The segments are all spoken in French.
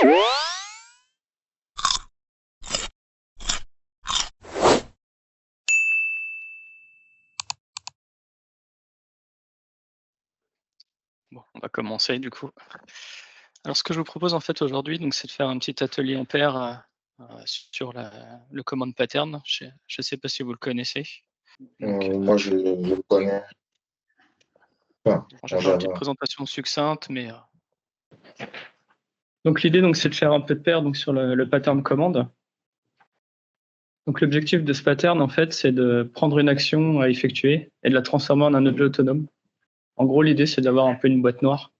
Bon, on va commencer du coup. Alors ce que je vous propose en fait aujourd'hui, donc c'est de faire un petit atelier en pair, sur le command pattern. Je sais pas si vous le connaissez? Donc, Moi, je le connais pas bon, je vais en faire une petite Java. présentation succincte, mais, donc l'idée donc c'est de faire un peu de pair donc sur le pattern commande. Donc l'objectif de ce pattern en fait, c'est de prendre une action à effectuer et de la transformer en un objet autonome. En gros, l'idée c'est d'avoir un peu une boîte noire.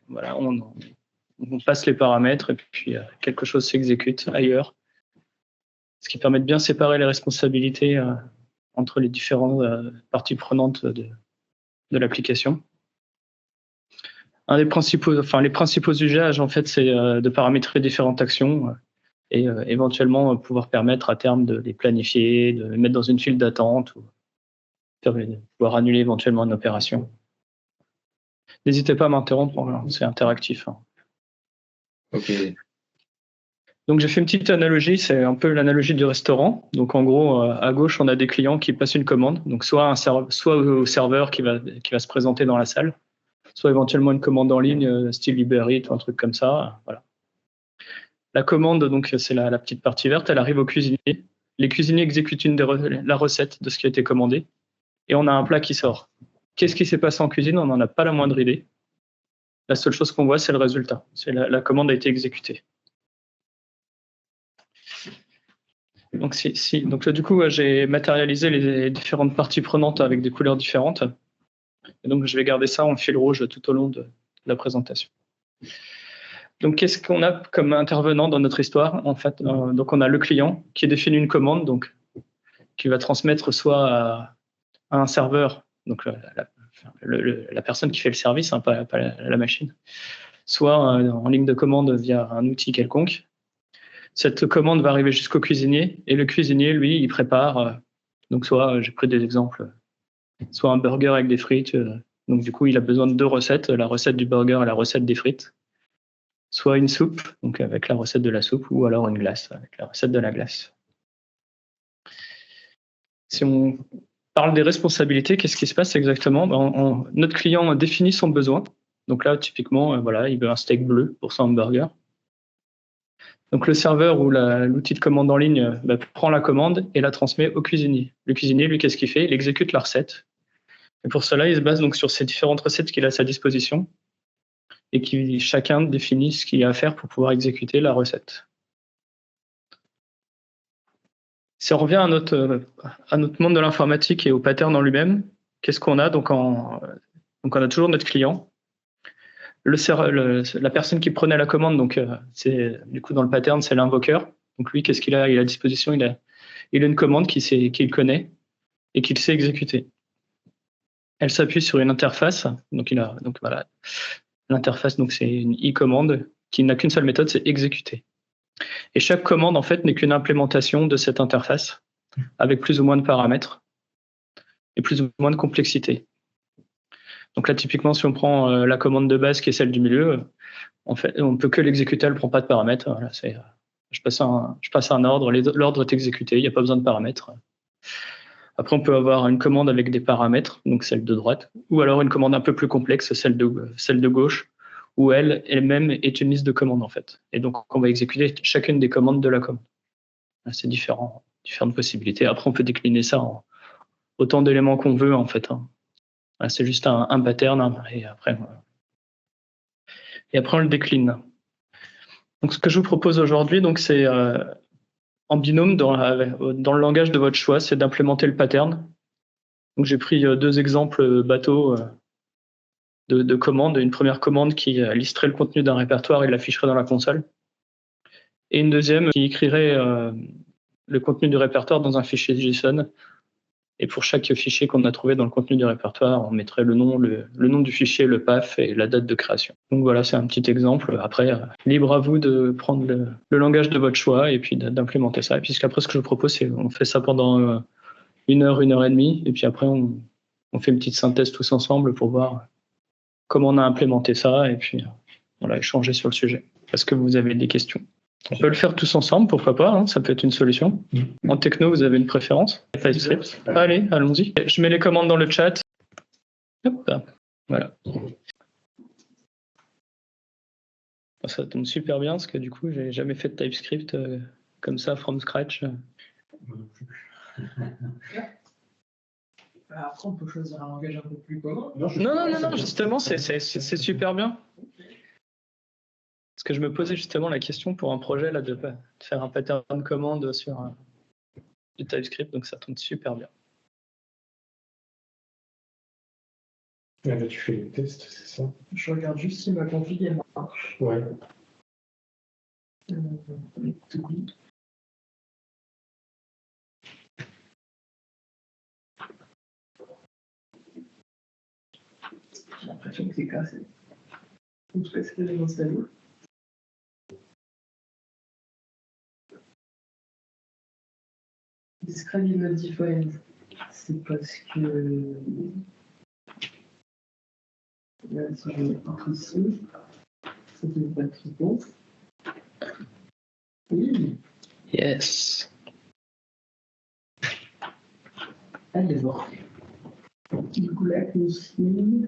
Voilà, on passe les paramètres et puis, quelque chose s'exécute ailleurs. Ce qui permet de bien séparer les responsabilités, entre les différentes, parties prenantes de l'application. Les principaux usages, en fait, c'est, de paramétrer différentes actions, et éventuellement, pouvoir permettre à terme de les planifier, de les mettre dans une file d'attente ou de pouvoir annuler éventuellement une opération. N'hésitez pas à m'interrompre, hein, c'est interactif, hein. Ok. Donc j'ai fait une petite analogie, c'est un peu l'analogie du restaurant. Donc en gros, à gauche, on a des clients qui passent une commande, donc soit au serveur qui va se présenter dans la salle, soit éventuellement une commande en ligne, style Uber Eats ou un truc comme ça, voilà. La commande, donc c'est la petite partie verte, elle arrive au cuisinier. Les cuisiniers exécutent la recette de ce qui a été commandé et on a un plat qui sort. Qu'est-ce qui s'est passé en cuisine? On n'en a pas la moindre idée. La seule chose qu'on voit, c'est le résultat. C'est la commande a été exécutée. Donc, donc du coup, j'ai matérialisé les différentes parties prenantes avec des couleurs différentes. Et donc, je vais garder ça en fil rouge tout au long de la présentation. Donc, qu'est-ce qu'on a comme intervenant dans notre histoire? En fait, donc on a le client qui définit une commande, donc qui va transmettre soit à un serveur, donc la personne qui fait le service, hein, pas la machine, soit en ligne de commande via un outil quelconque. Cette commande va arriver jusqu'au cuisinier et le cuisinier, lui, il prépare. Donc, soit, j'ai pris des exemples, soit un burger avec des frites. Donc, du coup, il a besoin de deux recettes, la recette du burger et la recette des frites. Soit une soupe, donc avec la recette de la soupe, ou alors une glace avec la recette de la glace. Si on parle des responsabilités, qu'est-ce qui se passe exactement? Notre client définit son besoin. Donc là, typiquement, voilà, il veut un steak bleu pour son hamburger. Donc le serveur ou l'outil de commande en ligne prend la commande et la transmet au cuisinier. Le cuisinier, lui, qu'est-ce qu'il fait? Il exécute la recette. Et pour cela, il se base donc sur ces différentes recettes qu'il a à sa disposition et qui chacun définit ce qu'il y a à faire pour pouvoir exécuter la recette. Si on revient à notre monde de l'informatique et au pattern en lui-même, qu'est-ce qu'on a? Donc on a toujours notre client. La personne qui prenait la commande, donc c'est du coup dans le pattern, c'est l'invoqueur. Donc lui, qu'est-ce qu'il a? Il a à disposition, il a une commande qu'il connaît et qu'il sait exécuter. Elle s'appuie sur une interface. Donc voilà, l'interface, donc c'est une e-commande qui n'a qu'une seule méthode, c'est exécuter. Et chaque commande en fait n'est qu'une implémentation de cette interface avec plus ou moins de paramètres et plus ou moins de complexité. Donc là, typiquement, si on prend la commande de base qui est celle du milieu, en fait, on peut que l'exécuter, elle ne prend pas de paramètres. Voilà, je passe un ordre, l'ordre est exécuté, il n'y a pas besoin de paramètres. Après, on peut avoir une commande avec des paramètres, donc celle de droite, ou alors une commande un peu plus complexe, celle de gauche, où elle-même est une liste de commandes en fait. Et donc, on va exécuter chacune des commandes de la commande. C'est différentes possibilités. Après, on peut décliner ça en autant d'éléments qu'on veut en fait. C'est juste un pattern et après on le décline. Donc, ce que je vous propose aujourd'hui, donc c'est en binôme dans le langage de votre choix, c'est d'implémenter le pattern. Donc, j'ai pris deux exemples bateaux de commandes. Une première commande qui listerait le contenu d'un répertoire et l'afficherait dans la console. Et une deuxième qui écrirait le contenu du répertoire dans un fichier JSON. Et pour chaque fichier qu'on a trouvé dans le contenu du répertoire, on mettrait le nom du fichier, le path et la date de création. Donc voilà, c'est un petit exemple. Après, libre à vous de prendre le langage de votre choix et puis d'implémenter ça. Et puis après, ce que je vous propose, c'est on fait ça pendant 1 heure et demie. Et puis après, on fait une petite synthèse tous ensemble pour voir comment on a implémenté ça et puis voilà, échanger sur le sujet. Est-ce que vous avez des questions? On peut le faire tous ensemble, pourquoi pas, hein, ça peut être une solution. En techno, vous avez une préférence? TypeScript? Allez, allons-y. Je mets les commandes dans le chat. Hop, voilà. Ça tombe super bien parce que du coup, j'ai jamais fait de TypeScript comme ça, from scratch. Après, on peut choisir un langage un peu plus commun. Non, justement, c'est super bien. Parce que je me posais justement la question pour un projet là, de faire un pattern de commande sur du TypeScript, donc ça tombe super bien. Là, tu fais les tests, c'est ça? Je regarde juste si ma config elle marche. Ouais. J'ai l'impression que c'est cassé. En tout cas, c'est les installés. Describe not defined. C'est parce que là, si je vais ici, ça ne peut pas être bon. Oui. Yes. Allez voir. Du coup, là, consigne.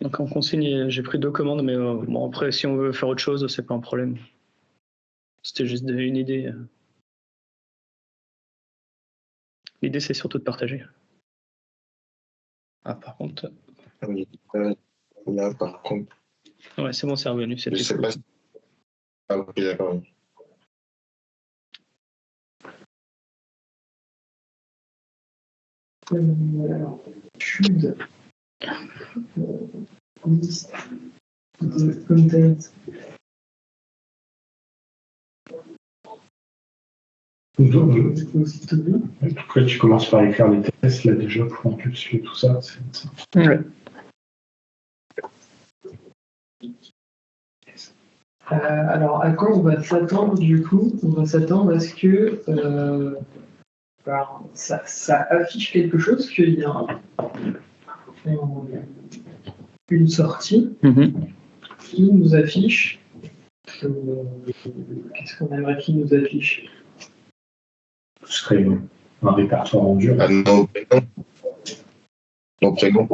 Donc en consigne, j'ai pris 2 commandes, mais bon, après, si on veut faire autre chose, c'est pas un problème. C'était juste une idée. L'idée, c'est surtout de partager. Ah, par contre. Oui, là, par contre. Ouais, c'est bon, c'est revenu. Je sais pas si. Ah, ok, d'accord. Oui. Alors, should list the content. Après, tu commences par écrire les tests là déjà pour encapsuler tout ça. Ouais. Alors, à quoi on va s'attendre du coup? On va s'attendre à ce que ça affiche quelque chose, qu'il y a une sortie qui nous affiche. Qu'est-ce qu'on aimerait qu'il nous affiche? Ce serait un répertoire en dur. Ah, nos prénoms. Nos prénoms.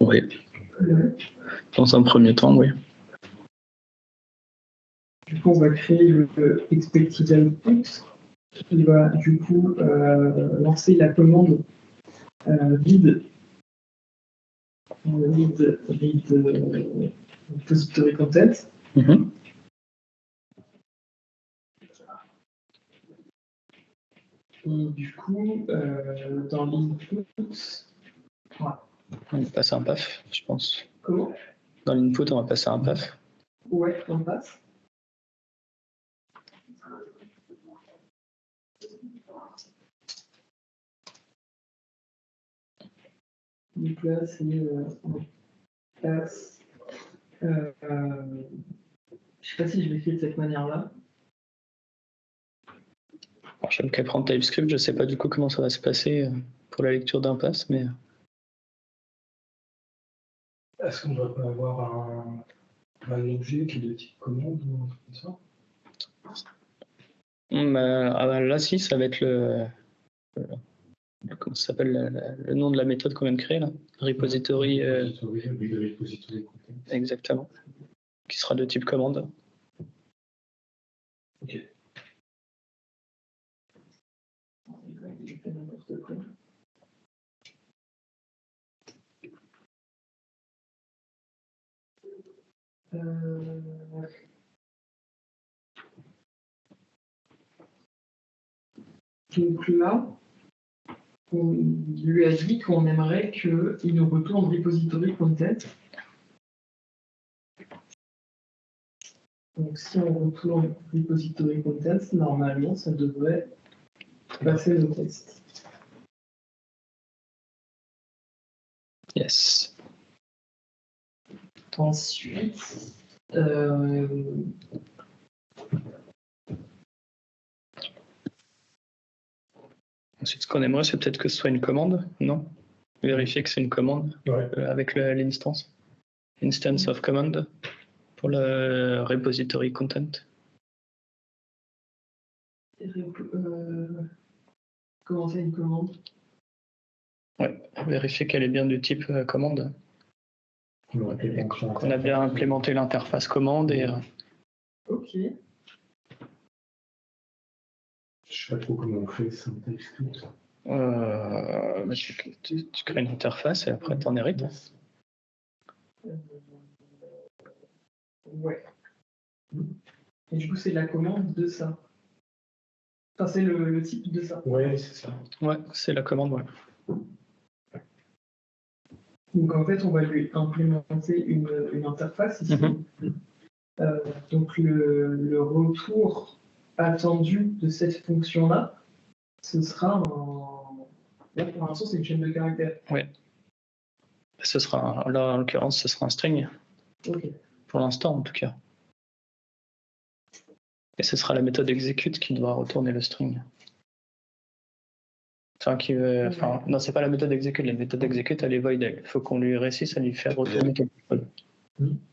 Oui. Dans un premier temps, oui. Du coup, on va créer le expected output qui va du coup lancer la commande read repository content. Et du coup, dans l'input, On va passer un PAF, je pense. comment? Dans l'input, on va passer un PAF. Ouais, on passe. Donc là, c'est en classe. Je sais pas si je l'ai fait de cette manière-là. Alors, je vais me prendre TypeScript, je sais pas du coup comment ça va se passer pour la lecture d'un pass, mais. Est-ce qu'on ne doit pas avoir un objet qui est de type commande ou un truc comme ça? Là, si, ça va être comment ça s'appelle le nom de la méthode qu'on vient de créer là, repository. Repository content. Exactement. Qui sera de type commande. Ok. Donc là, on lui a dit qu'on aimerait qu'il nous retourne repository content. Donc si on retourne repository content, normalement ça devrait passer le test. Yes. Ensuite, Ensuite, ce qu'on aimerait, c'est peut-être que ce soit une commande, non? Vérifier que c'est une commande Ouais. avec l'instance. Instance of command pour le repository content. Comment c'est une commande? Ouais, vérifier qu'elle est bien du type commande. Et qu'on a bien implémenté l'interface commande et Ok. Je sais pas trop comment on fait ça. tu crées une interface et après tu en hérites. Ouais. Et du coup, c'est la commande de ça. Enfin, c'est le type de ça. Ouais, c'est ça. Ouais, c'est la commande, ouais. Donc en fait, on va lui implémenter une interface ici. Donc le retour attendu de cette fonction-là, ce sera un... Là, pour l'instant, c'est une chaîne de caractères. Ouais. Ce sera, là, en l'occurrence, ce sera un string. Ok. Pour l'instant, en tout cas. Et ce sera la méthode execute qui devra retourner le string. Enfin, non, c'est pas la méthode execute. La méthode execute, elle est void. Il faut qu'on lui réussisse à lui faire retourner quelque chose.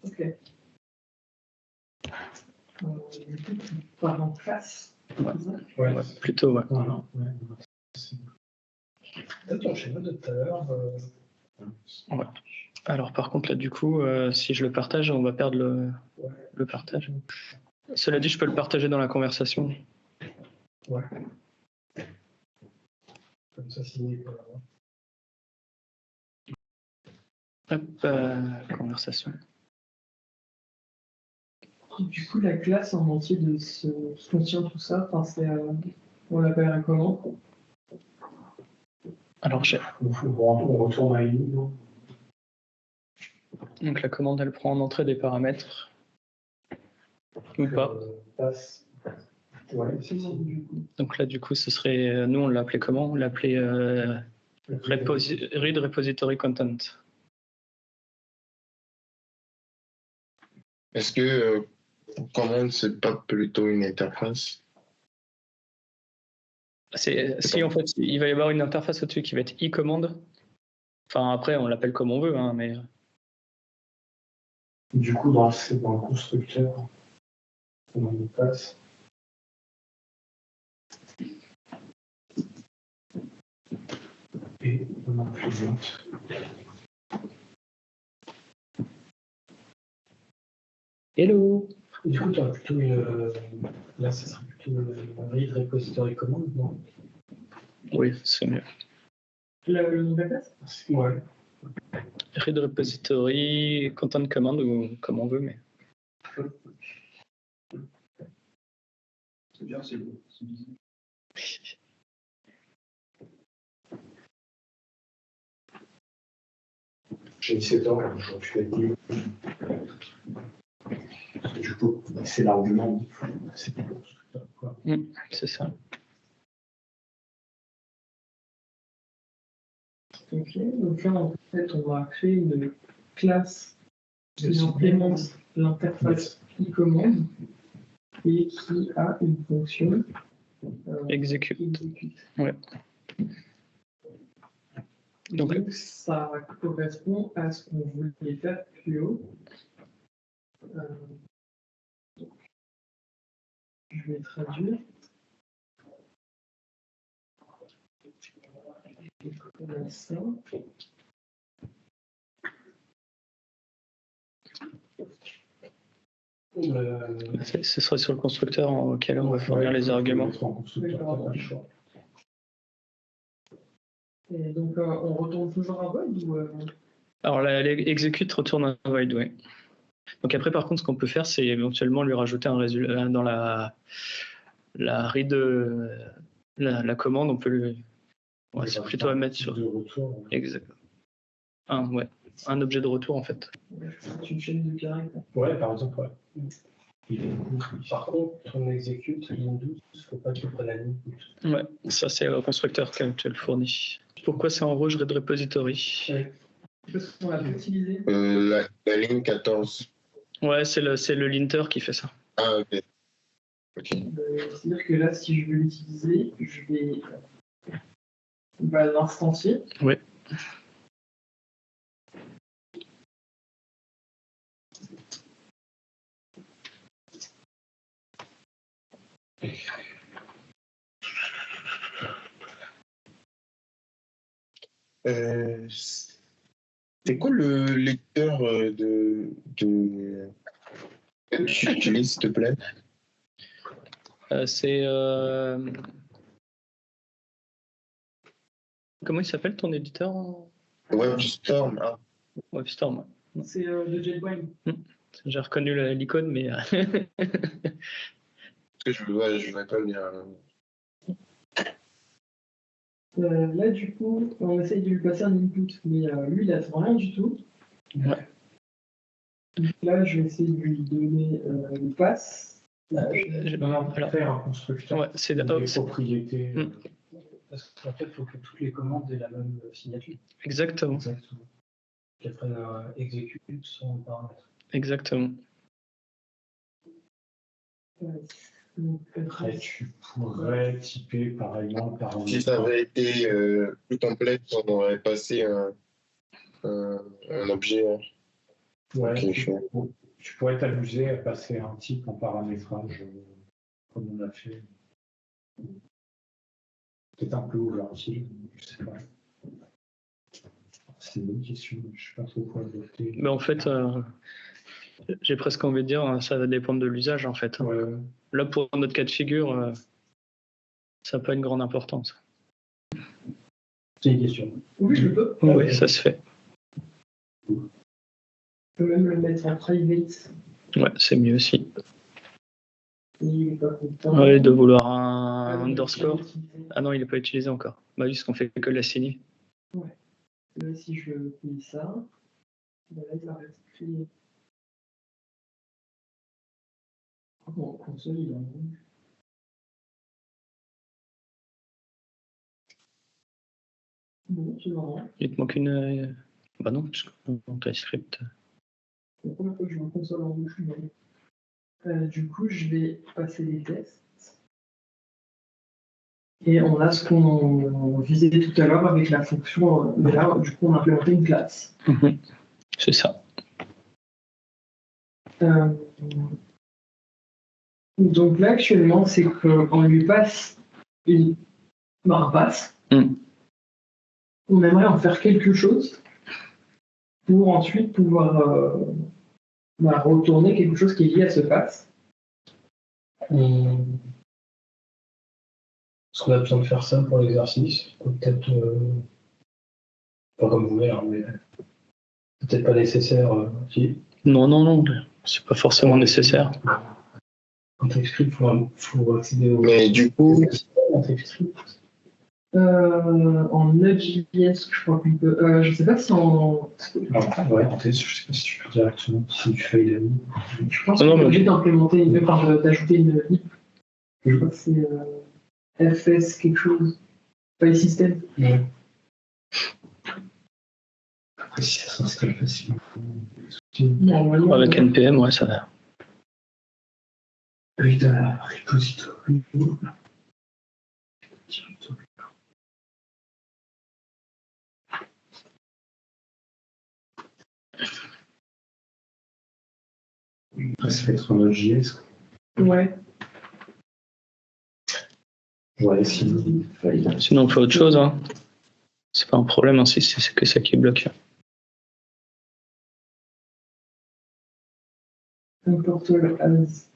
Ok. Par en face. Ouais, plutôt, ouais. Voilà. Ton schéma de tout à l'heure. Ouais. Alors, par contre, là, du coup, si je le partage, on va perdre le partage. Cela dit, je peux le partager dans la conversation. Ouais. Comme ça, signé. Hop, conversation. Du coup, la classe en entier de ce qui contient tout ça, on l'appelle comment? Alors, on retourne à une. donc la commande, elle prend en entrée des paramètres. Ou pas. Ouais, Donc là, du coup, ce serait. Nous, on l'appelait comment? On l'appelait read repository content. Est-ce que commande, c'est pas plutôt une interface? Si, en fait, il va y avoir une interface au-dessus qui va être e-commande. Enfin, après, on l'appelle comme on veut, hein, mais. Du coup, dans le constructeur, on y passe. Et on implémente. Hello! Du coup, tu as plutôt là, ça sera plutôt une read repository command, non? Oui, c'est mieux. Le nom de la classe? Ouais. Read repository content command ou comme on veut, mais. C'est bien, c'est beau. J'ai 17 ans, je suis avec lui. Du coup, c'est l'argument. C'est pas quoi. C'est ça. Ok, donc là, en fait, on va créer une classe qui implémente l'interface e-commande et qui a une fonction Execute. Ouais. Donc ça correspond à ce qu'on voulait faire plus haut. Je vais traduire. Ça. Ce sera sur le constructeur auquel on va fournir les arguments. Et donc, on retourne toujours un void ou Alors, l'execute retourne un void, oui. Donc après, par contre, ce qu'on peut faire, c'est éventuellement lui rajouter un résultat dans la read, la commande. On peut lui. Ouais, c'est plutôt à mettre sur. Exact. Un objet de retour en fait. C'est une chaîne de caractères. Ouais, par exemple, ouais. Par contre, ton execute, Windows, il ne faut pas qu'il prenne la ligne. Ouais, ça c'est au constructeur que tu le fournis. Pourquoi c'est en rouge read repository? Parce qu'on l'a pas utilisé. La ligne 14. Ouais, c'est le linter qui fait ça. Ah, ok. C'est-à-dire que là, si je veux l'utiliser, je vais l'instancier. Oui. C'est quoi le lecteur que tu utilises, s'il te plaît? C'est comment il s'appelle ton éditeur? WebStorm. Ah. WebStorm. C'est de JetBrains. J'ai reconnu l'icône, mais Je vais pas lire. Là, du coup, on essaye de lui passer un input, mais lui, il n'attend rien du tout. Ouais. Donc là, je vais essayer de lui donner une passe. Faire un constructeur. Ouais, c'est des d'accord. propriétés. Parce qu'en fait, il faut que toutes les commandes aient la même signature. Exactement. Exactement. Qu'après exécute son paramètre. Exactement. Après, tu pourrais typer par exemple par Si ça avait été plus complexe, on aurait passé un objet. Ouais, Okay, tu pourrais t'amuser à passer un type en paramétrage comme on a fait. Peut-être un peu ouvert-il, je sais pas. C'est une bonne question, je sais pas trop quoi adopter. Mais en fait, j'ai presque envie de dire, ça va dépendre de l'usage en fait. Ouais. Là, pour notre cas de figure, ça n'a pas une grande importance. C'est une question. Oui, je peux. Oui, ça se fait. Je peux même le mettre en private. Ouais, c'est mieux aussi. Il est pas content. Ouais, de vouloir un Ah, underscore. il est Ah non, il n'est pas utilisé encore. Bah oui, parce qu'on fait que l'assigner. Ouais. Là, si je fais ça, bah là, il va rester. Bon, console, il est en rouge. Bon, c'est marrant. Il te manque une. Bah non, parce que dans TypeScript. C'est la première fois que je vois console en rouge. Du coup, je vais passer les tests. Et on a ce qu'on visait tout à l'heure avec la fonction. Mais là, du coup, on a implémenté une classe. C'est ça. Donc là, actuellement, c'est qu'on lui passe une barre passe. On aimerait en faire quelque chose pour ensuite pouvoir retourner quelque chose qui est lié à ce pass. Est-ce qu'on a besoin de faire ça pour l'exercice? Peut-être pas comme vous voulez, hein, mais peut-être pas nécessaire. Si. Non, c'est pas forcément nécessaire. En TypeScript, il faut accéder au. Mais du coup, en TypeScript. En Node.js, je crois qu'on peut. Je sais pas si en. Ouais, en TypeScript, je sais pas si tu peux directement, si tu fais les. Je pense qu'on est obligé d'implémenter d'ajouter une lib. Je crois que c'est FS quelque chose. File system. Ouais. Après, si ça s'installe facilement. Normalement, Avec NPM, ouais, ça va. Oui, dans la repository. Ça va être en Node.js. Ouais. Ouais, sinon. Sinon, on fait autre chose. Hein. C'est pas un problème, hein, si c'est que ça qui bloque. Importe le as.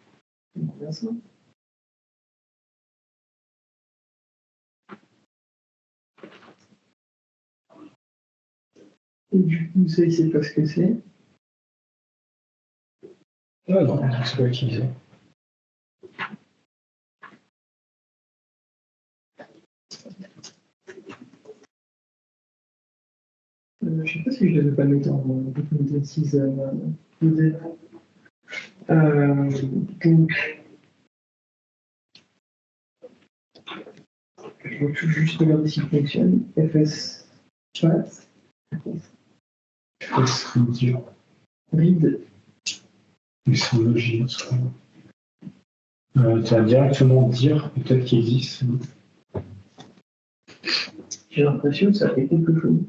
Bien ça. Et du coup, ça, il sait pas ce que c'est. Ah non, c'est pas utilisé. Je sais pas si je devais pas le mettre en documentation. Donc, je retouche juste regarder s'il fonctionne. FS chat. Read. Mais c'est en Node.js. Tu vas directement dire peut-être qu'il existe. J'ai l'impression que ça fait quelque chose.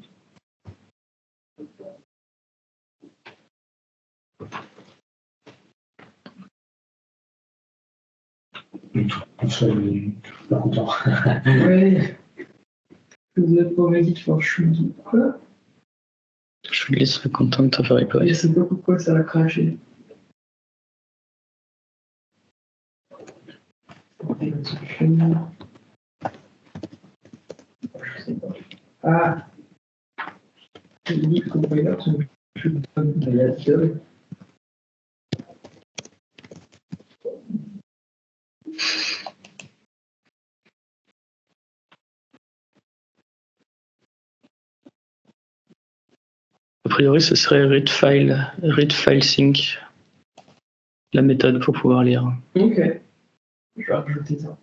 On serait pas content. Ouais. Vous êtes pas médite quand je suis dit quoi? Je lui serais content de te faire Je réparer. sais pas pourquoi ça a craché. Je sais pas. Ah, je dis que compiler sont plus bonnes. Il y a deux. A priori, ce serait read file sync, la méthode pour pouvoir lire. Ok. Je vais rajouter ça.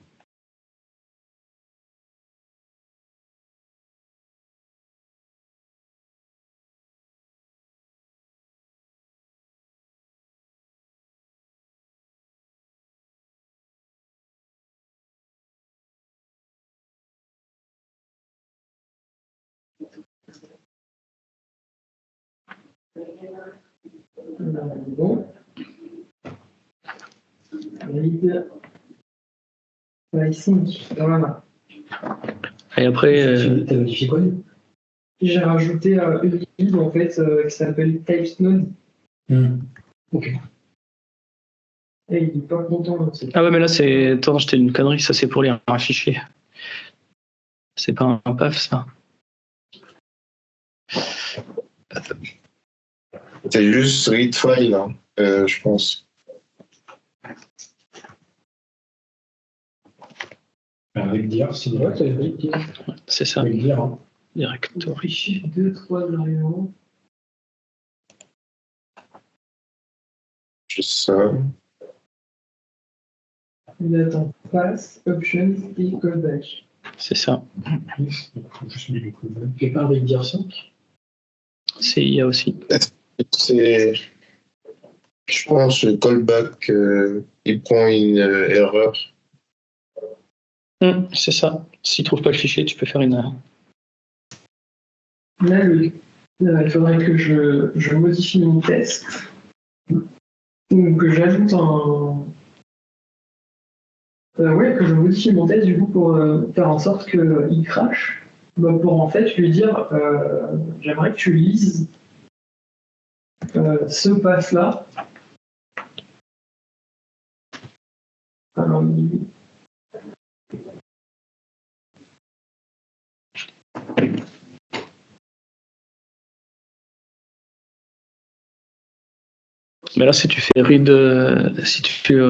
Bon. Read file sync. Voilà. Et après, T'as modifié quoi? J'ai rajouté une lib en fait qui s'appelle TypeSnode. Ok. Et il est pas content. Donc ah ouais, mais là, c'est. Attends, j'étais une connerie, ça c'est pour lire un fichier. C'est pas un PAF, ça. C'est juste read file, hein, je pense. Avec dire, c'est vrai, t'avais dit dire. C'est ça, Avec dire, hein. directory. 2-3 variantes. Je sais ça. Il attend pass, options et callback. C'est ça. Faut juste mettre le code. Tu fais pas avec dire 5? C'est IA aussi. C'est. Je pense que le callback, il prend une erreur. C'est ça. S'il trouve pas le fichier, tu peux faire une. Là, il faudrait que je modifie mon test. Ou que j'ajoute un. Ouais, que je modifie mon test du coup pour faire en sorte qu'il crache. Bah, pour en fait lui dire j'aimerais que tu lises ce pass-là. Alors, Mais là, si tu fais read, si tu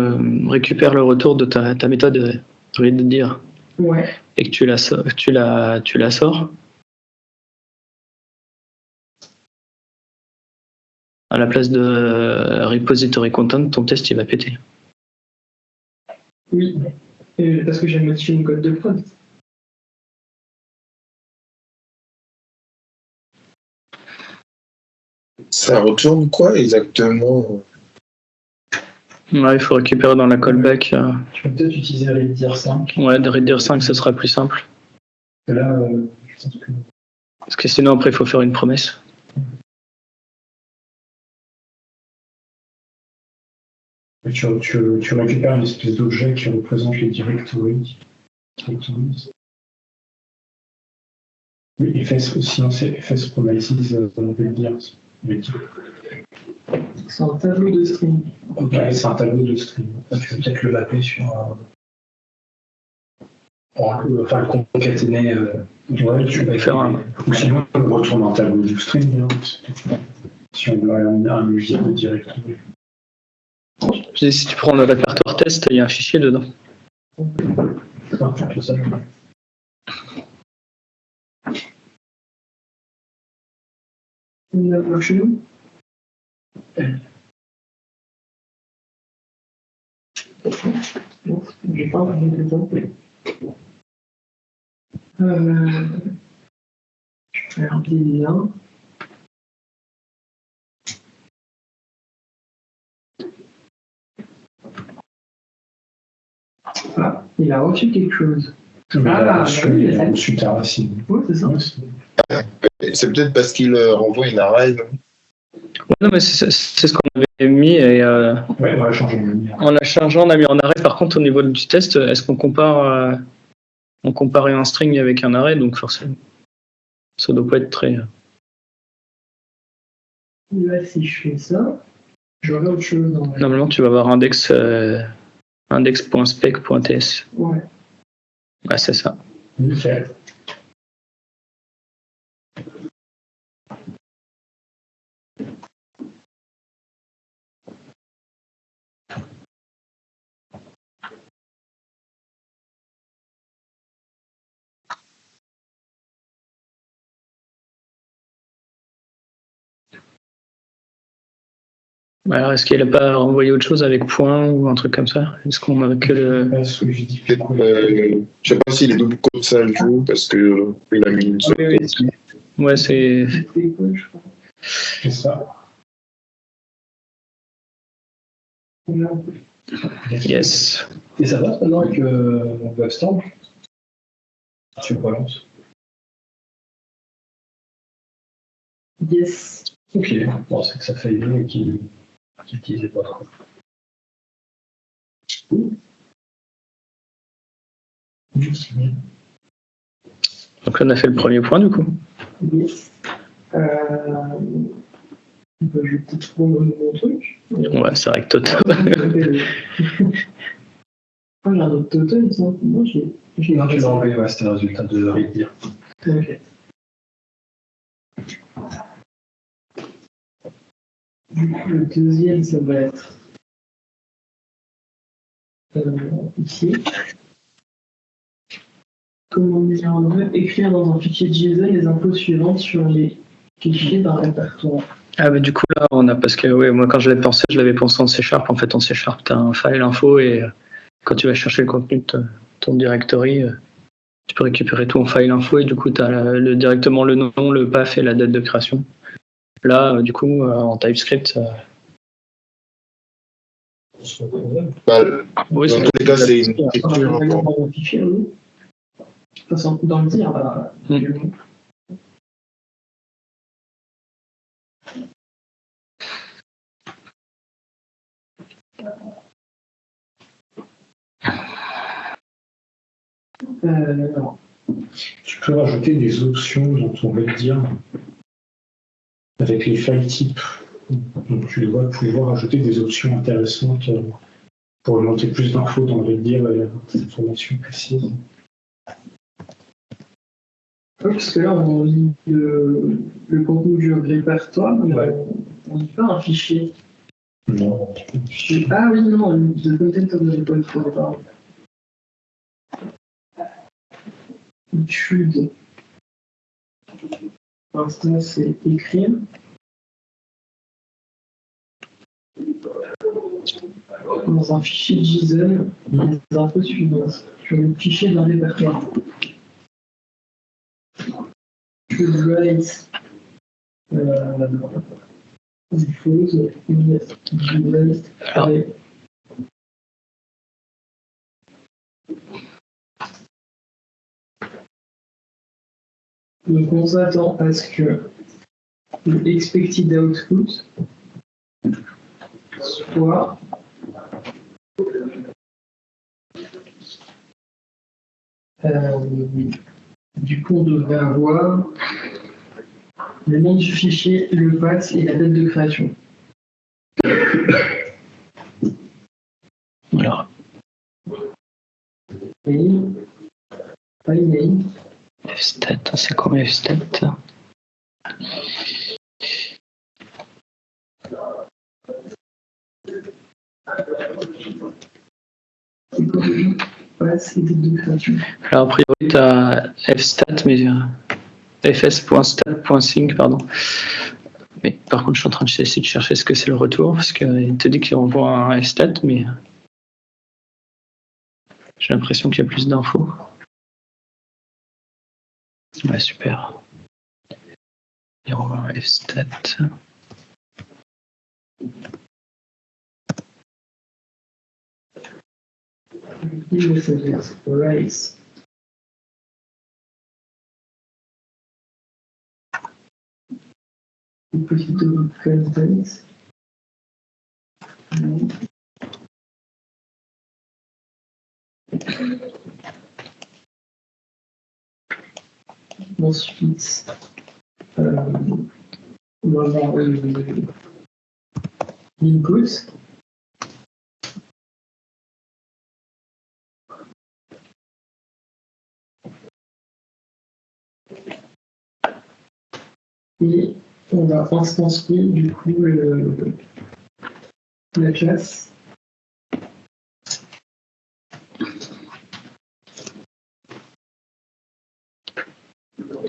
récupères le retour de ta méthode read dire ouais. et que tu la sors, à la place de repository content, ton test il va péter. Oui. Parce que j'ai modifié une code de prod. Ça retourne quoi exactement? Ouais, il faut récupérer dans la callback. Tu peux peut-être utiliser read dire 5. Ouais, de read dire 5, ce sera plus simple. Et là, je pense que. Parce que sinon, après, il faut faire une promesse. Tu récupères une espèce d'objet qui représente les directories. Oui, sinon c'est FS Promises, on peut le dire. C'est un tableau de string. Ok, c'est un tableau de string. Tu peux peut-être le mapper sur enfin, le concaténer. Ouais, tu vas faire un. Ou sinon, on retourne un tableau de string. Hein. Si on veut un logiciel de directory. Si tu prends le répertoire test, il y a un fichier dedans. Non, tu peux ça. Une approche chez nous. J'ai pas envie de tenter. Je vais remplir bien. Ah, il a reçu quelque chose. Mais Ah, là-dessus, oui, il y a c'est- ensuite la racine. Oui, c'est ça. Ouais, C'est peut-être parce qu'il renvoie une array, non? Ouais, non, mais c'est ce qu'on avait mis et ouais, on va changer de lumière. en la chargeant, on a mis en arrêt. Par contre, au niveau du test, est-ce qu'on compare, on comparait un string avec un arrêt, donc forcément, ça doit pas être très. Là, si je fais ça, j'aurai autre chose dans la... Normalement, tu vas avoir index.spec.ts. Ouais. Ouais, c'est ça. Nickel. Alors, est-ce qu'il n'a pas envoyé autre chose avec point ou un truc comme ça? Est-ce qu'on a que le. Parce que je dis Je sais pas si les doubles comme ça joue, parce que il a mis une seule Oui, oui. Ouais, c'est. C'était quoi, je crois. c'est ça. Là. Yes. Et ça va maintenant avec mon WebStorm? Tu le relances. Yes. Ok, bon, c'est que ça fait une et qu'il n'utilisait pas trop. Donc là, on a fait le premier point, du coup. Yes. Je vais peut-être prendre mon truc. Ouais, c'est vrai que Toto. Ah, j'ai un autre totem, ça. Moi, j'ai Non, tu l'as envoyé, ouais, c'était le résultat de Redir. Ok. Du coup, le deuxième, ça va être ici. Comment dire en anglais? Écrire dans un fichier JSON les infos suivantes sur les fichiers d'un répertoire. Ah, mais du coup, là, on a. Parce que, ouais, moi, quand je l'avais pensé en C#. En fait, en C#, tu as un file info et quand tu vas chercher le contenu de ton directory, tu peux récupérer tout en file info et du coup, tu as directement le nom, le path et la date de création. Là, du coup, en TypeScript. Bah, Oui, dans tous les cas, c'est une On écriture. va dans le fichier, oui. Enfin, dans le dire, là. Non. Tu peux rajouter des options dans ton Redir avec les file types. Donc tu dois pouvoir rajouter des options intéressantes pour remonter plus d'infos dans le Redir et des informations précises. Oui, parce que là, on lit le contenu du répertoire, mais Ouais. on lit pas un fichier. Non. Ah oui, non, the content of the repertoire. Étude. Pour l'instant, c'est écrire. Dans un fichier JSON, les infos suivantes sur le fichier d'un répertoire. To write infos in JSON. Donc on s'attend à ce que le expected output soit du coup on devrait avoir le nom du fichier, le path et la date de création. Alors, Et file fstat, c'est quoi fstat? path et date de création. Alors, a priori, tu as fstat, mais fs.stat.sync, pardon. Mais par contre, je suis en train d'essayer de chercher ce que c'est le retour, parce qu'il te dit qu'il envoie un fstat, mais j'ai l'impression qu'il y a plus d'infos. Ouais, super. Il envoie un fstat. Il me suggest raise une petite content. Ensuite, on va avoir l'input. Et on va instancier du coup la classe.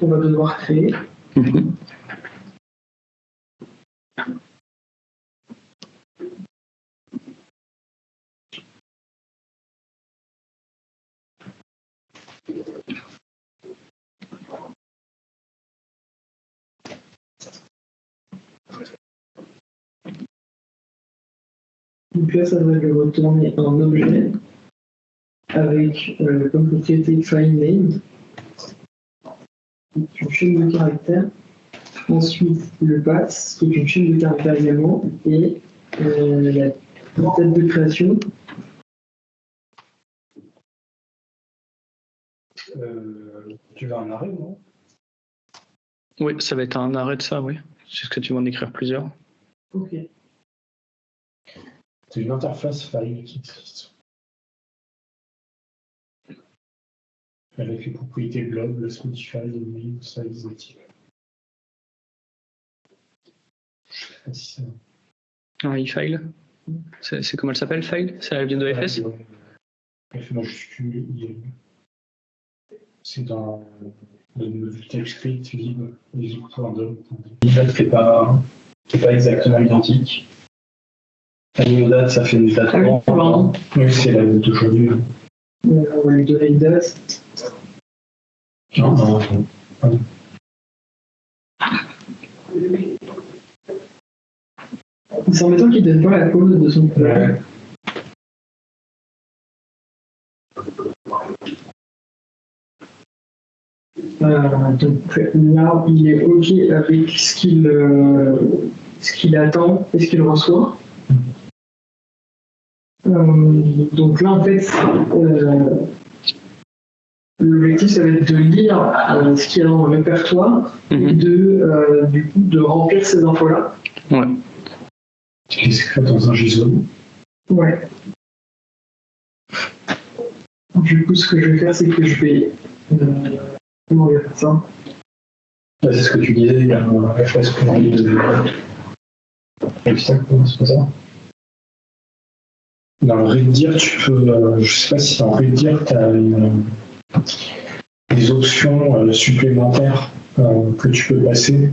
On va devoir créer. Donc là, ça va lui retourner un objet avec comme propriété FileName, une chaîne de caractères. Ensuite, le pass, qui est une chaîne de caractères également, et la tête de création. Tu veux un arrêt, non? Oui, ça va être un arrêt de ça, oui. C'est ce que tu vas en écrire plusieurs. Ok. C'est une interface file qui existe. Avec les propriétés blob, le Spotify, le mail, size et type. Je sais pas si c'est Un e-file. C'est comment elle s'appelle, file? Ça vient de FS? Moi, je suis c'est dans le module TypeScript libre, lib.dom. Date qui n'est pas exactement identique. Animodate, ça fait une date. Pardon. Oui, c'est la date d'aujourd'hui. On va lui donner une date. Non. C'est embêtant qu'il ne donne pas la cause de son projet. Donc là, il est OK avec ce qu'il attend et ce qu'il reçoit. Donc là, en fait, l'objectif, ça va être de lire ce qu'il y a dans le répertoire et du coup, de remplir ces infos-là. Ouais. Tu les écris dans un JSON. Ouais. Du coup, ce que je vais faire, c'est que je vais... comment on va faire ça? C'est ce que tu disais, il y a un FS pour enlever de. Et puis ça, c'est pas ça. Dans le Redir, tu peux. Je sais pas si dans Redir, tu as des options supplémentaires que tu peux passer.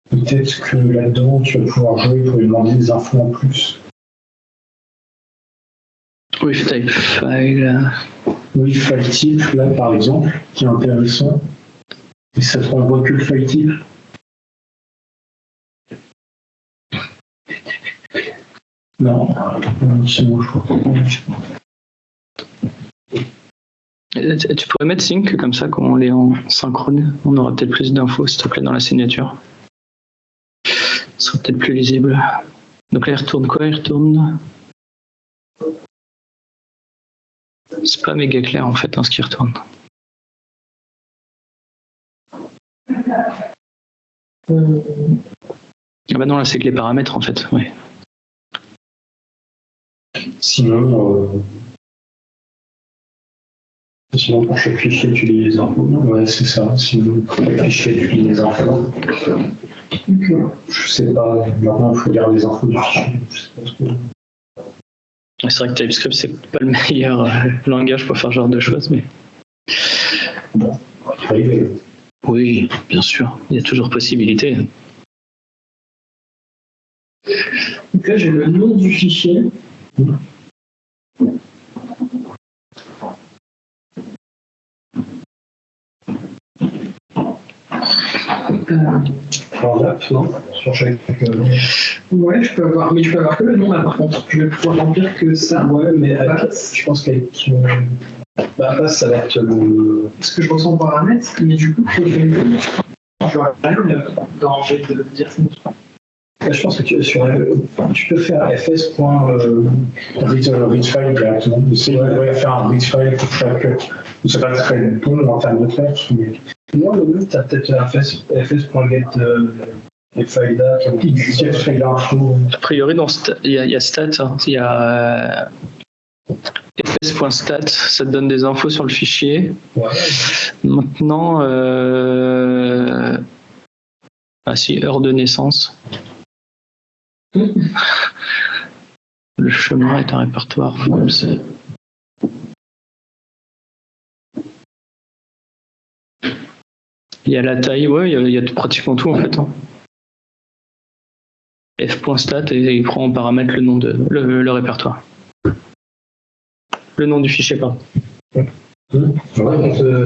Peut-être que là-dedans, tu vas pouvoir jouer pour lui demander des infos en plus. Oui, type file. Oui, file type, là par exemple, qui est intéressant. Et ça te renvoie que le file type. Non, c'est bon, je crois. Tu pourrais mettre sync comme ça, quand on est en synchrone. On aura peut-être plus d'infos, s'il te plaît, dans la signature. Ce sera peut-être plus lisible. Donc là, il retourne quoi? Il retourne. C'est pas méga clair en fait, ce qui retourne. Ah bah non, là c'est que les paramètres en fait, oui. Sinon, pour chaque fichier, tu lis les infos. Ouais, c'est ça. Sinon, pour chaque fichier, tu lis les infos. Je sais pas. Maintenant, il faut lire les infos du fichier. C'est vrai que TypeScript, c'est pas le meilleur langage pour faire ce genre de choses, mais. Bon, oui, bien sûr. Il y a toujours possibilité. Donc là, j'ai le nom du fichier. Non, sur chaque. Ouais, je peux avoir, mais je peux avoir que le nom là par contre. Je vais pouvoir remplir que ça. Ouais, mais je pense qu'avec. Ça va être le. Parce que je ressens paramètres, mais du coup, je vais le dans de dire Je pense que tu peux faire read file directement. Essaye de faire un read file pour chaque. C'est pas très bon en termes de tâches, mais. Non, le mieux, tu as peut-être un fs.get file data. A priori, il y a stat, hein. Il y a fs.stat, ça te donne des infos sur le fichier. Ouais. Maintenant, heure de naissance. Le chemin est un répertoire comme ça. Il y a la taille, ouais, il y a pratiquement tout en fait. Hein. F.stat et il prend en paramètre le nom le répertoire. Le nom du fichier, pardon.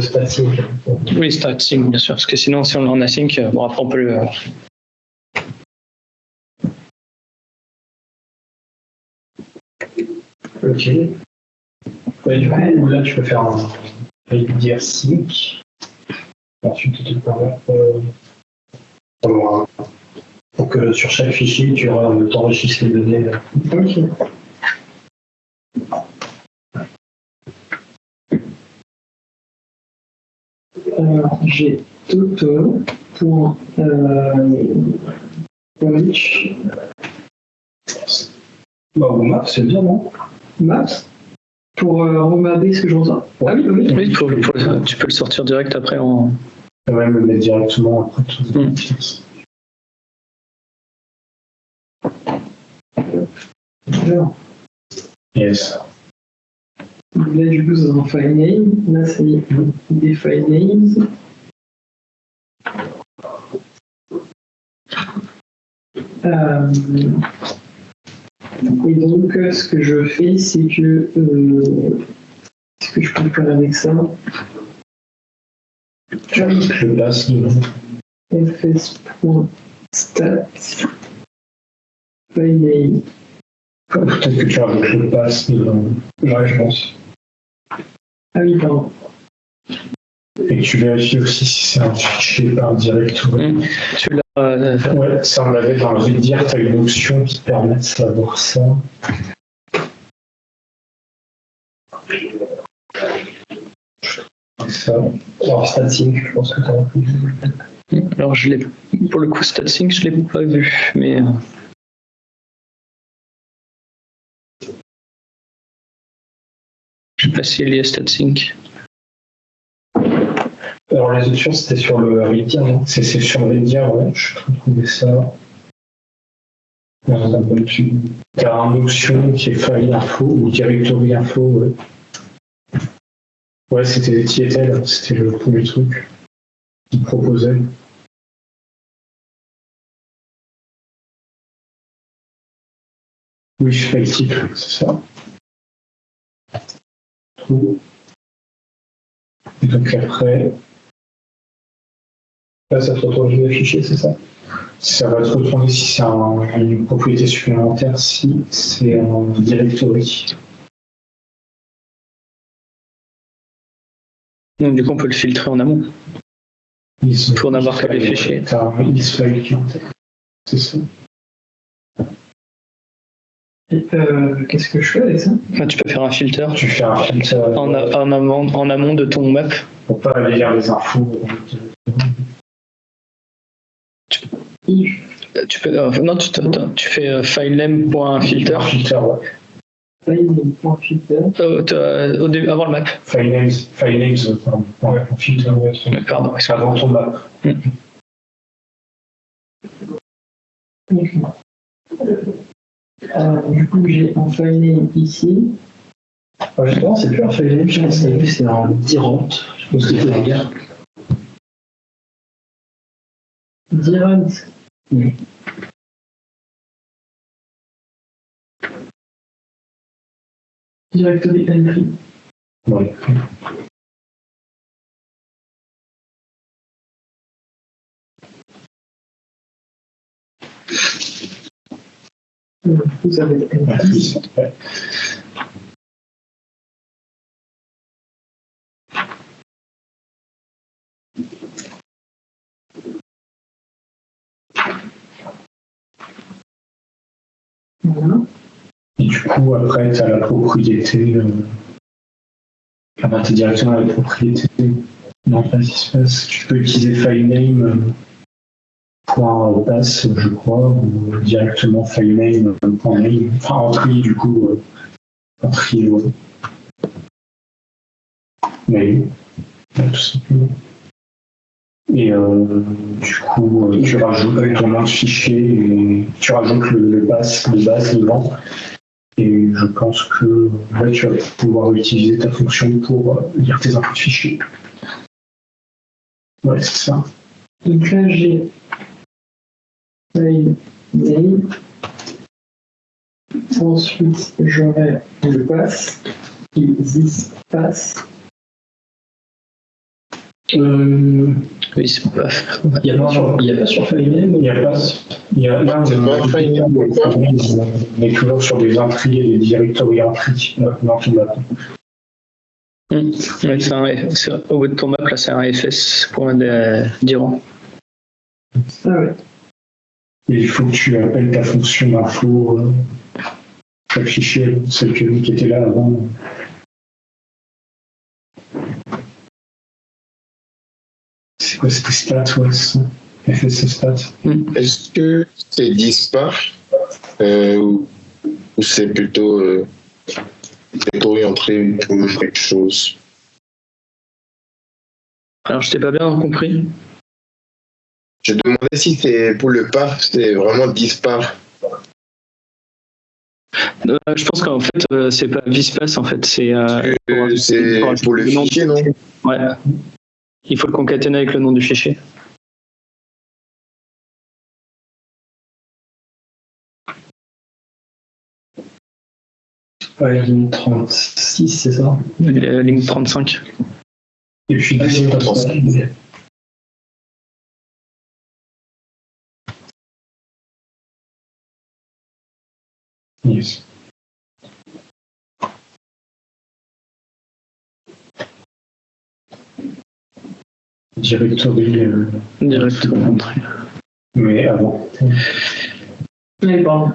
Statsync. Oui, statsync, bien sûr, parce que sinon, si on l'a en async, bon, après on peut le. Ok. Ouais, du coup, là, tu peux faire un dire sync. Ensuite, tu te permettre pour que sur chaque fichier, tu t'enregistres les données. Ok. Alors, j'ai Toto pour reach. Ou Maps, c'est bien, non? Maps pour remarquer ce que je reçois. Ah oui, oui. Oui, tu peux le sortir direct après en. Tu peux même le mettre directement après tout. Alors, Yes. là, du coup, c'est un file name. Là, c'est des file names. Et donc, ce que je fais, c'est que ce que je peux faire avec ça, Je passe devant. fs.stat file name. Peut-être que tu rajoutes le pass devant. Ouais, je pense. Ah oui, pardon. Et que tu vérifies aussi si c'est un fichier par directory. Tu l'as. Ouais, ça on l'avait dans le redir, tu as une option qui te permet de savoir ça. Ça. Alors, statsync, je pense que tu as pu. Alors, pour le coup, statsync, je ne l'ai pas vu, mais. Je ne sais pas si il y a statsync. Alors, les options, c'était sur le redir, non? C'est sur le redir, ouais, je peux trouver ça. Tu as une option qui est file info ou directory info, ouais. Ouais, c'était qui était là, c'était le premier truc qu'il proposait. Oui, file type, c'est ça. Et donc après. Là, ça te retourne le fichier, c'est ça? Ça va te retourner si c'est une propriété supplémentaire, si c'est un directory. Donc, du coup, on peut le filtrer en amont. Pour n'avoir que les fichiers. T'as un list file qui est en tête. C'est ça. Et qu'est-ce que je fais avec ça? Enfin, tu peux faire un filter. Tu fais un filtre En amont de ton map. pour pas aller lire les infos. Tu peux, non, tu fais filename.filter. Filter, ouais. File.filter. Avant le map. Filenames, pardon. Ouais, filter, ouais. Pardon, C'est avant ton map. Du coup, j'ai un file name ici. Alors, justement, c'est plus un file name, je pense que c'est un dirant. Je pense que c'est la gare. Direct. Oui. Directory entry. Ouais. Vous avez entry. Ouais. Voilà. Et du coup, après, tu as la propriété. Tu es directement à la propriété. Non, pas espace. Tu peux utiliser filename .pass, je crois, ou directement filename .name. Enfin, entrée, du coup, entrée, ouais. Mais, tout simplement. Et du coup, tu rajoutes ton nom de fichier et tu rajoutes le base devant. Et je pense que là, tu vas pouvoir utiliser ta fonction pour lire tes infos de fichier. Ouais, c'est ça. Donc là, j'ai file name. Ensuite, j'aurai le pass et this pass. Oui, c'est pas. Il n'y a pas sur filename. Il y a pas. Là, on est toujours sur des entrées et des directory entries dans ton map. Oui, c'est au bout de ton map, là, c'est un fs.dirand. Ah ouais. Et il faut que tu appelles ta fonction d'info, chaque fichier, celle qui était là avant. C'est quoi, c'était stats, ouais, c'est ça. FS stats. Est-ce que c'est dispar ou c'est plutôt orienté pour quelque chose? Alors, je t'ai pas bien compris. Je demandais si c'est pour le par, c'est vraiment dispar. Je pense qu'en fait, c'est pas Vispass, en fait, c'est pour le fichier, non? Ouais. Il faut le concaténer avec le nom du fichier. Ouais, ligne 36, c'est ça? Ligne 35. Et puis, yes. Directory. Directement. Mais avant. Mais bon,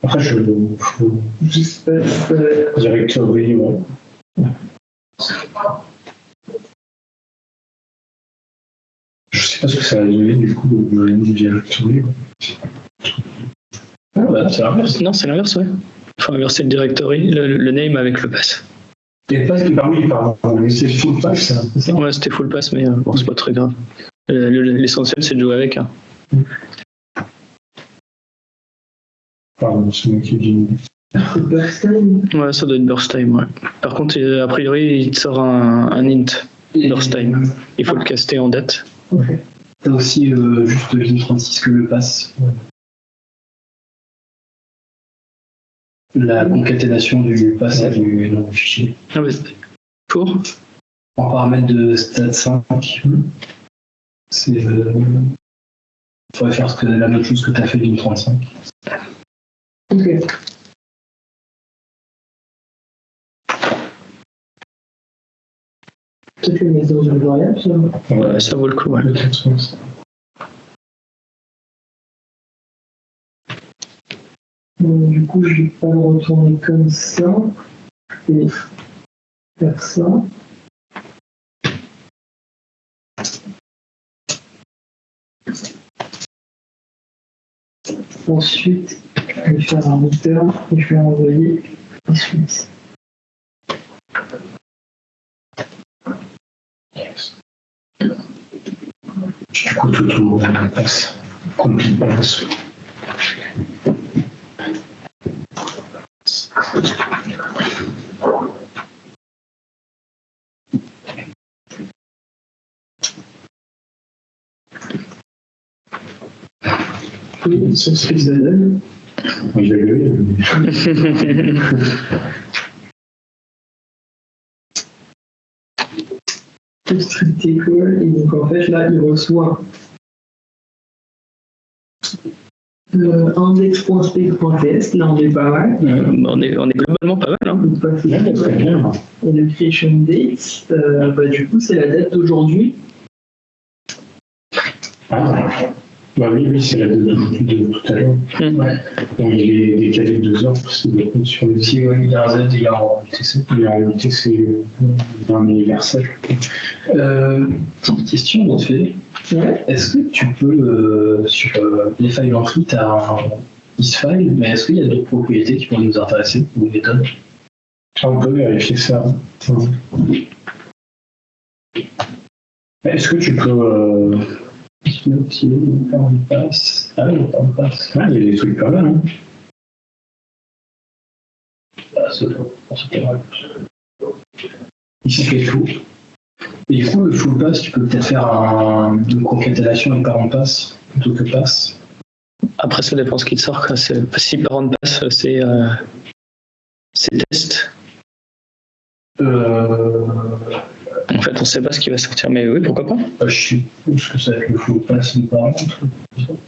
Après, this pass. Directory, ouais. Je sais pas ce que ça va donner, du coup, le nom du directory. Ah, bah, c'est l'inverse. Non, c'est l'inverse, ouais. Il faut inverser le directory, le name avec le pass. Et pas que pardon, c'est full pass, c'est ça? Ouais, c'était full pass, mais bon, c'est pas très grave. L'essentiel, c'est de jouer avec. Hein. Pardon, c'est moi qui dis. C'est burst time. Ouais, ça doit être burst time, ouais. Par contre, a priori, il te sort un int burst time. Il faut le caster en date. Ok. T'as aussi juste ligne 36 que le pass. La concaténation du pass et du nom du fichier. Ah, mais pour En paramètre de stat 5, c'est. Il faudrait faire la même chose que tu as fait ligne 35. Ok. Tu peux le mettre dans une variable, ça? Ouais, ça vaut le coup, ouais. Donc, du coup, je vais pas le retourner comme ça. Et faire ça. Ensuite, je vais faire un return et je vais envoyer la suite. Du coup, tout passe. Complete pass. Oui, c'est ce que ça donne. Oui, j'ai vu. Strict equal, et donc en fait là il reçoit index.spec.ts, là on est pas mal. On est globalement pas mal. Hein. Donc, pas fait, et le creation date, du coup c'est la date d'aujourd'hui. Ah. Bah oui, c'est la de tout à l'heure. Ouais. Donc il est décalé de 2 heures parce qu'il doit être sur les Si ouais, il y a un Z, il y a en UTC. Il est en UTC un universel. Petite question, vite fait. Ouais. Est-ce que tu peux, sur les files en free, tu as un isFile, mais est-ce qu'il y a d'autres propriétés qui pourraient nous intéresser ou des méthodes? On peut vérifier ça. Est-ce que tu peux. Passe. Ah oui, on passe. Ah, il y a des trucs pas mal. Hein. Ici, fait tout. Et du coup, le full pass, tu peux peut-être faire une concaténation avec parent pass plutôt que pass. Après, ça dépend ce qu'il sort. Quoi. Si parent de passe, c'est test. En fait, on ne sait pas ce qui va sortir, mais oui, pourquoi pas. Je suppose que ça va être le full pass de parent.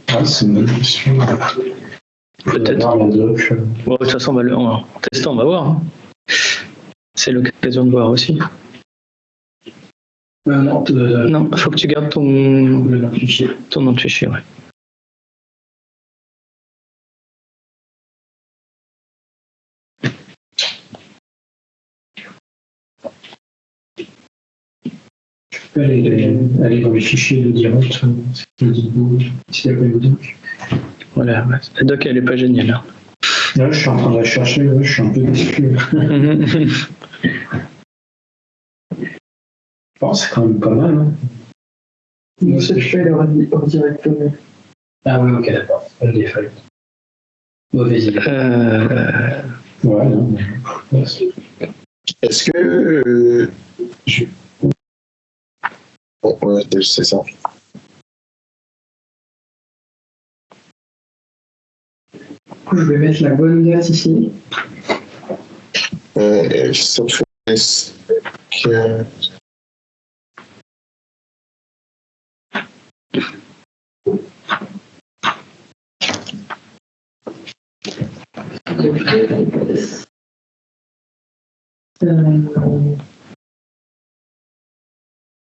Ah, c'est une bonne question. Peut-être. Bon, de toute façon, en testant, on va voir. Hein. C'est l'occasion de voir aussi. Non, il faut que tu gardes ton nom de fichier. Ton nom de fichier, ouais. Tu peux aller dans les fichiers de direct, s'il n'y a pas de doc. Voilà, la doc, elle n'est pas géniale. Hein. Là, je suis en train de la chercher, je suis un peu déçu. Bon, c'est quand même pas mal. Hein. Moi, ce que je fais, alors directement. Ah oui, ok, d'accord. On les fait. Mauvaise idée. Ouais, non. Est-ce que. Bon, ouais, c'est ça. Je vais mettre la bonne date ici. Ça fait que.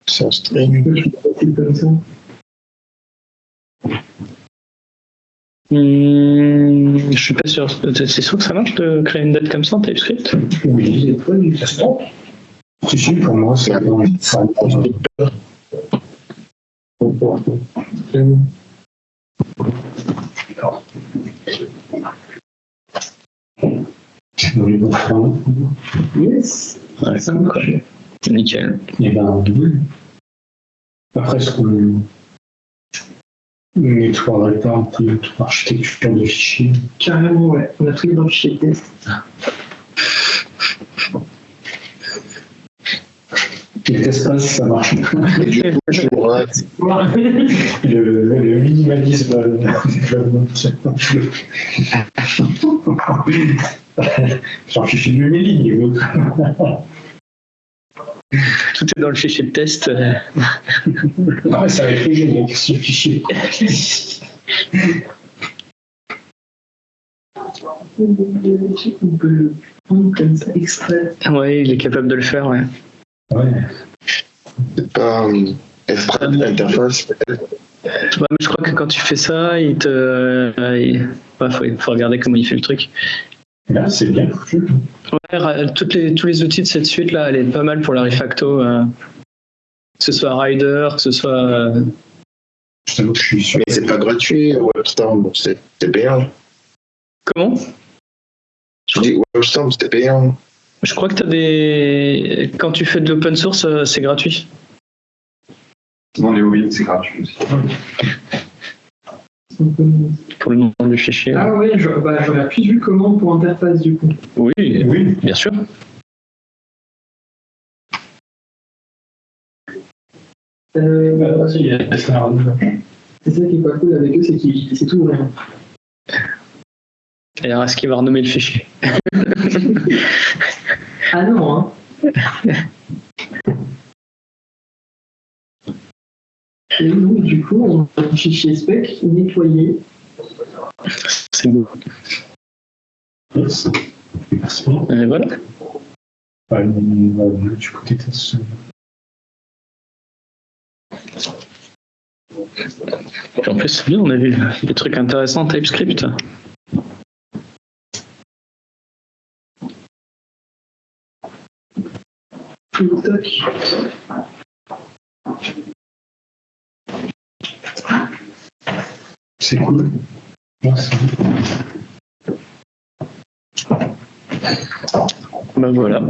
C'est un string. C'est comme ça. Je suis pas sûr. C'est sûr que ça marche de créer une date comme ça en TypeScript? Oui, c'est pas du tout. Si, pour moi, c'est bon. Dans les bons fins. Yes. Ouais, Ça marche. Nickel. Et ben, oui. Après, ce qu'on nettoierait pas un peu notre architecture de fichiers. Carrément, ouais. On a pris dans le fichier test. Les tests pas si ça marche. Et du coup, je vois. Le minimalisme. J'en fichier de mes lignes. Tout est dans le fichier de test. Ah ouais, ça va être génial ce fichier. On peut le prendre comme ça, extrait. Ouais, il est capable de le faire, ouais. Ouais. C'est pas interface. Bah, je crois que quand tu fais ça, faut regarder comment il fait le truc. Là, c'est bien. Ouais, tous les outils de cette suite là, elle est pas mal pour la refacto. Que ce soit Rider, que ce soit. Je t'avoue que je suis sûr. Mais c'est pas gratuit, WebStorm, c'est payant. Comment? Je dis WebStorm, c'est payant. Je crois que t'as des. Quand tu fais de l'open source, c'est gratuit. Non, les OBI, c'est gratuit aussi. Pour le nom du fichier. Ah ouais, j'aurais pu vu commande pour interface du coup. Oui, Oui. bien sûr. C'est ça qui est pas cool avec eux, c'est tout ou rien. Et alors, est-ce qu'il va renommer le fichier? Ah non, hein. Et donc, du coup, on a un fichier spec nettoyé. C'est beau. Yes. Merci. Et voilà. Ouais, du côté test. En plus, c'est bien, on a vu des trucs intéressants en TypeScript. C'est cool. Merci. Ben voilà.